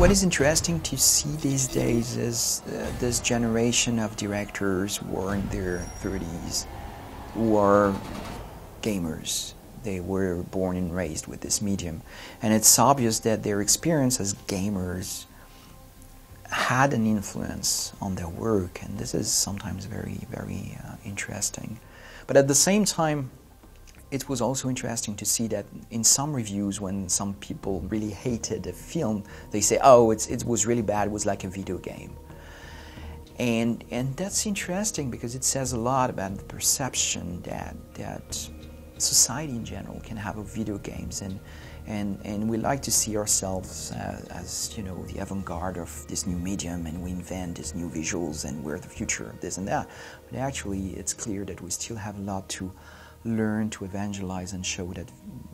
What is interesting to see these days is this generation of directors who are in their 30s, who are gamers. They were born and raised with this medium. And it's obvious that their experience as gamers had an influence on their work, and this is sometimes very, very interesting. But at the same time, it was also interesting to see that in some reviews, when some people really hated a film, they say, oh, it was really bad, it was like a video game. And that's interesting because it says a lot about the perception that society in general can have of video games, and we like to see ourselves as you know, the avant-garde of this new medium, and we invent these new visuals and we're the future of this and that. But actually it's clear that we still have a lot to learn, to evangelize and show that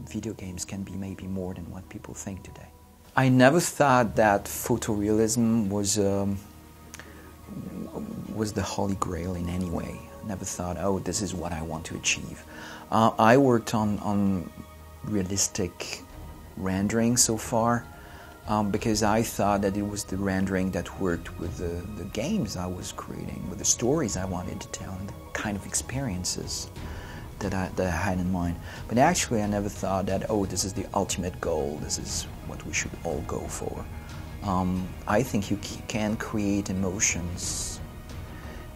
video games can be maybe more than what people think today. I never thought that photorealism was the holy grail in any way. I never thought, oh, this is what I want to achieve. I worked on realistic rendering so far because I thought that it was the rendering that worked with the games I was creating, with the stories I wanted to tell, and the kind of experiences that I had in mind. But actually I never thought that, oh, this is the ultimate goal, this is what we should all go for. I think you can create emotions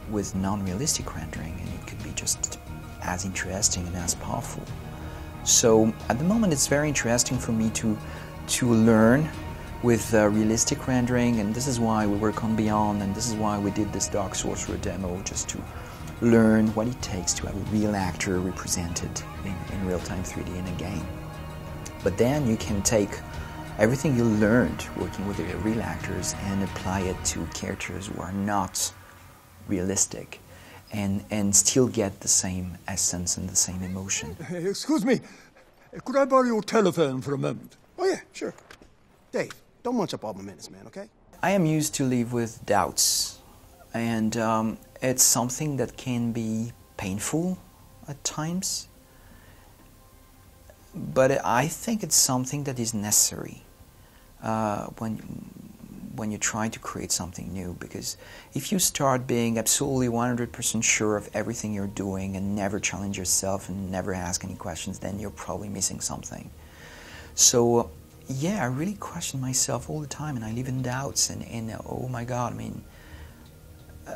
with non-realistic rendering, and it could be just as interesting and as powerful. So at the moment it's very interesting for me to learn with realistic rendering, and this is why we work on Beyond, and this is why we did this Dark Sorcerer demo, just to learn what it takes to have a real actor represented in real-time 3D in a game. But then you can take everything you learned working with the real actors and apply it to characters who are not realistic, and still get the same essence and the same emotion. Excuse me, could I borrow your telephone for a moment? Oh yeah, sure. Dave, don't munch up all my minutes, man, okay? I am used to live with doubts, and it's something that can be painful at times, but I think it's something that is necessary when you try to create something new, because if you start being absolutely 100% sure of everything you're doing and never challenge yourself and never ask any questions, then you're probably missing something. So yeah, I really question myself all the time, and I live in doubts, and oh my God, I mean,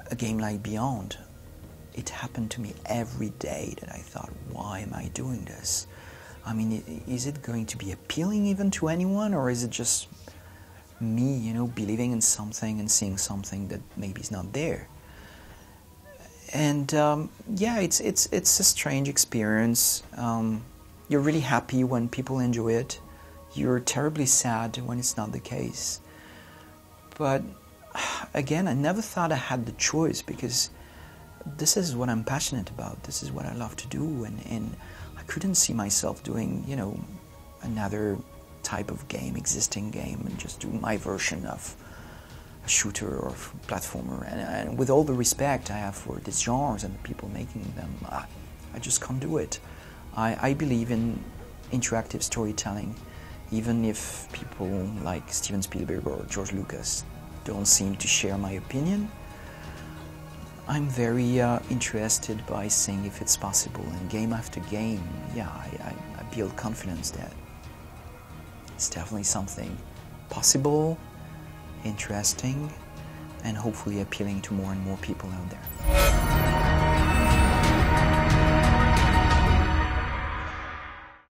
a game like Beyond, it happened to me every day that I thought, why am I doing this? I mean, is it going to be appealing even to anyone, or is it just me, you know, believing in something and seeing something that maybe is not there? And yeah, it's a strange experience. You're really happy when people enjoy it. You're terribly sad when it's not the case. But again, I never thought I had the choice, because this is what I'm passionate about. This is what I love to do, and I couldn't see myself doing, you know, another type of game, existing game, and just do my version of a shooter or platformer. And with all the respect I have for these genres and the people making them, I just can't do it. I believe in interactive storytelling, even if people like Steven Spielberg or George Lucas don't seem to share my opinion. I'm very interested by seeing if it's possible, and game after game, yeah, I build confidence that it's definitely something possible, interesting, and hopefully appealing to more and more people out there.